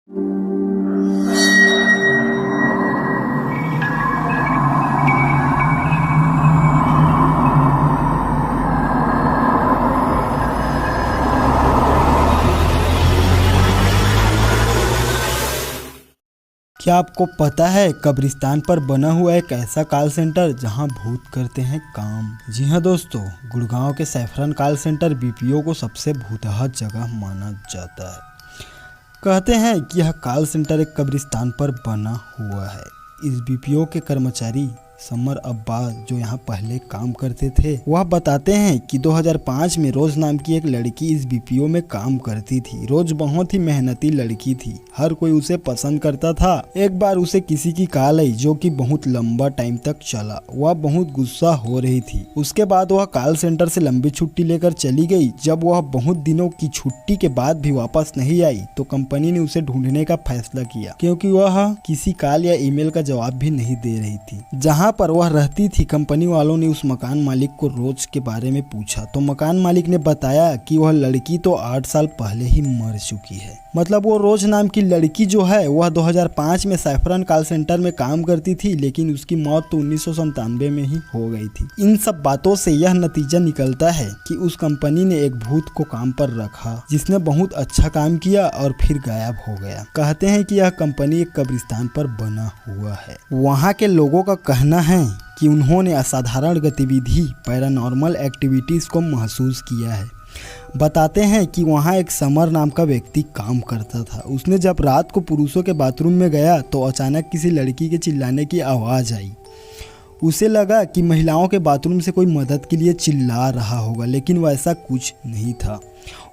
क्या आपको पता है कब्रिस्तान पर बना हुआ एक ऐसा कॉल सेंटर जहां भूत करते हैं काम। जी हाँ दोस्तों, गुड़गांव के सैफरन कॉल सेंटर बीपीओ को सबसे भूतहा जगह माना जाता है। कहते हैं कि यह कॉल सेंटर एक कब्रिस्तान पर बना हुआ है। इस बीपीओ के कर्मचारी समर अब्बास जो यहाँ पहले काम करते थे, वह बताते हैं कि 2005 में रोज नाम की एक लड़की इस बीपीओ में काम करती थी। रोज बहुत ही मेहनती लड़की थी, हर कोई उसे पसंद करता था। एक बार उसे किसी की कॉल आई जो कि बहुत लंबा टाइम तक चला। वह बहुत गुस्सा हो रही थी। उसके बाद वह कॉल सेंटर से लंबी छुट्टी लेकर चली गई। जब वह बहुत दिनों की छुट्टी के बाद भी वापस नहीं आई तो कंपनी ने उसे ढूंढने का फैसला किया, क्योंकि वह किसी कॉल या ईमेल का जवाब भी नहीं दे रही थी। जहाँ पर वह रहती थी, कंपनी वालों ने उस मकान मालिक को रोज के बारे में पूछा तो मकान मालिक ने बताया कि वह लड़की तो 8 साल पहले ही मर चुकी है। मतलब वो रोज नाम की लड़की जो है वह 2005 में सैफरन कॉल सेंटर में काम करती थी, लेकिन उसकी मौत तो 1997 में ही हो गई थी। इन सब बातों से यह नतीजा निकलता है कि उस कंपनी ने एक भूत को काम पर रखा जिसने बहुत अच्छा काम किया और फिर गायब हो गया। कहते हैं कि यह कंपनी एक कब्रिस्तान पर बना हुआ है। वहाँ के लोगों का कहना है कि उन्होंने असाधारण गतिविधि पैरानॉर्मल एक्टिविटीज को महसूस किया है। बताते हैं कि वहाँ एक समर नाम का व्यक्ति काम करता था। उसने जब रात को पुरुषों के बाथरूम में गया तो अचानक किसी लड़की के चिल्लाने की आवाज़ आई। उसे लगा कि महिलाओं के बाथरूम से कोई मदद के लिए चिल्ला रहा होगा, लेकिन वैसा कुछ नहीं था।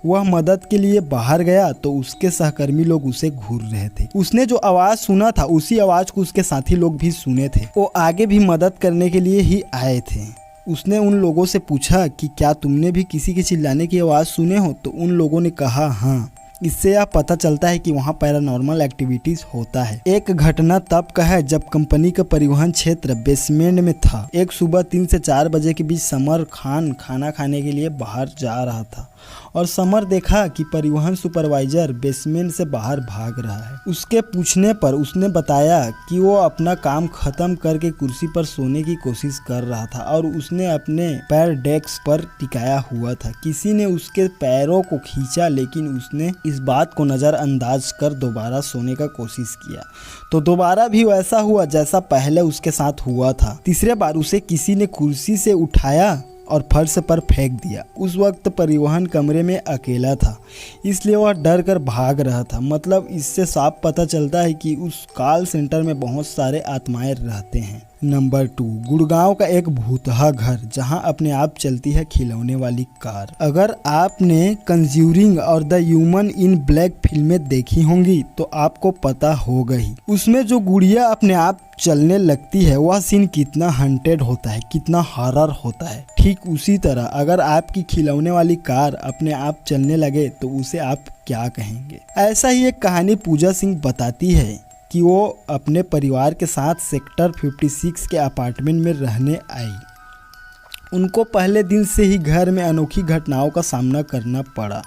वह मदद के लिए बाहर गया तो उसके सहकर्मी लोग उसे घूर रहे थे। उसने जो आवाज़ सुना था उसी आवाज़ को उसके साथी लोग भी सुने थे। वो आगे भी मदद करने के लिए ही आए थे। उसने उन लोगों से पूछा कि क्या तुमने भी किसी के चिल्लाने की आवाज़ सुने हो, तो उन लोगों ने कहा हाँ। इससे यह पता चलता है कि वहाँ पैरानॉर्मल एक्टिविटीज होता है। एक घटना तब का है जब कंपनी का परिवहन क्षेत्र बेसमेंट में था। एक सुबह 3 से 4 बजे के बीच समर खान खाना खाने के लिए बाहर जा रहा था और समर देखा कि परिवहन सुपरवाइजर बेसमेंट से बाहर भाग रहा है। उसके पूछने पर उसने बताया कि वो अपना काम खत्म करके कुर्सी पर सोने की कोशिश कर रहा था और उसने अपने पैर डेस्क पर टिकाया हुआ था। किसी ने उसके पैरों को खींचा, लेकिन उसने इस बात को नज़रअंदाज कर दोबारा सोने का कोशिश किया तो दोबारा भी वैसा हुआ जैसा पहले उसके साथ हुआ था। तीसरे बार उसे किसी ने कुर्सी से उठाया और फर्श पर फेंक दिया। उस वक्त परिवहन कमरे में अकेला था, इसलिए वह डर कर भाग रहा था। मतलब इससे साफ पता चलता है कि उस कॉल सेंटर में बहुत सारे आत्माएं रहते हैं। नंबर 2, गुड़गांव का एक भूतहा घर जहां अपने आप चलती है खिलौने वाली कार। अगर आपने कंज्यूरिंग और द ह्यूमन इन ब्लैक फिल्में देखी होंगी तो आपको पता होगा ही, उसमें जो गुड़िया अपने आप चलने लगती है वह सीन कितना हंटेड होता है, कितना हॉरर होता है। ठीक उसी तरह अगर आपकी खिलौने वाली कार अपने आप चलने लगे तो उसे आप क्या कहेंगे। ऐसा ही एक कहानी पूजा सिंह बताती है कि वो अपने परिवार के साथ सेक्टर 56 के अपार्टमेंट में रहने आई। उनको पहले दिन से ही घर में अनोखी घटनाओं का सामना करना पड़ा।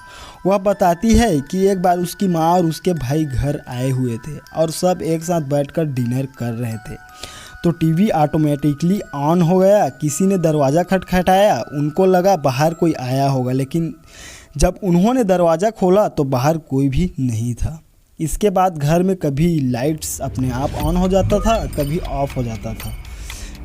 वह बताती है कि एक बार उसकी माँ और उसके भाई घर आए हुए थे और सब एक साथ बैठकर डिनर कर रहे थे तो टीवी ऑटोमेटिकली ऑन हो गया। किसी ने दरवाज़ा खटखटाया, उनको लगा बाहर कोई आया होगा, लेकिन जब उन्होंने दरवाज़ा खोला तो बाहर कोई भी नहीं था। इसके बाद घर में कभी लाइट्स अपने आप ऑन हो जाता था, कभी ऑफ हो जाता था।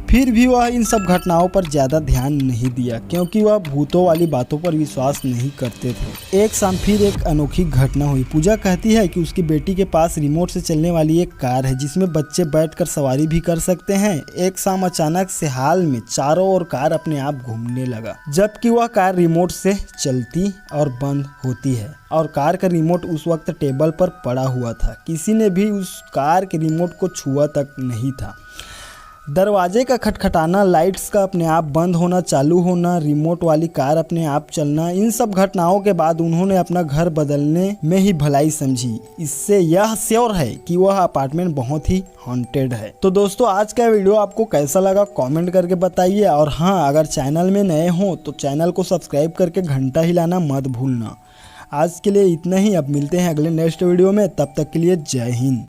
फिर भी वह इन सब घटनाओं पर ज़्यादा ध्यान नहीं दिया, क्योंकि वह भूतों वाली बातों पर विश्वास नहीं करते थे। एक शाम फिर एक अनोखी घटना हुई। पूजा कहती है कि उसकी बेटी के पास रिमोट से चलने वाली एक कार है जिसमें बच्चे बैठकर सवारी भी कर सकते हैं। एक शाम अचानक से हाल में चारों ओर कार अपने आप घूमने लगा, जबकि वह कार रिमोट से चलती और बंद होती है और कार का रिमोट उस वक्त टेबल पर पड़ा हुआ था। किसी ने भी उस कार के रिमोट को छुआ तक नहीं था। दरवाजे का खटखटाना, लाइट्स का अपने आप बंद होना चालू होना, रिमोट वाली कार अपने आप चलना, इन सब घटनाओं के बाद उन्होंने अपना घर बदलने में ही भलाई समझी। इससे यह श्योर है कि वह अपार्टमेंट बहुत ही हॉन्टेड है। तो दोस्तों, आज का वीडियो आपको कैसा लगा कमेंट करके बताइए। और हाँ, अगर चैनल में नए हो तो चैनल को सब्सक्राइब करके घंटा हिलाना मत भूलना। आज के लिए इतना ही। अब मिलते हैं अगले नेक्स्ट वीडियो में, तब तक के लिए जय हिंद।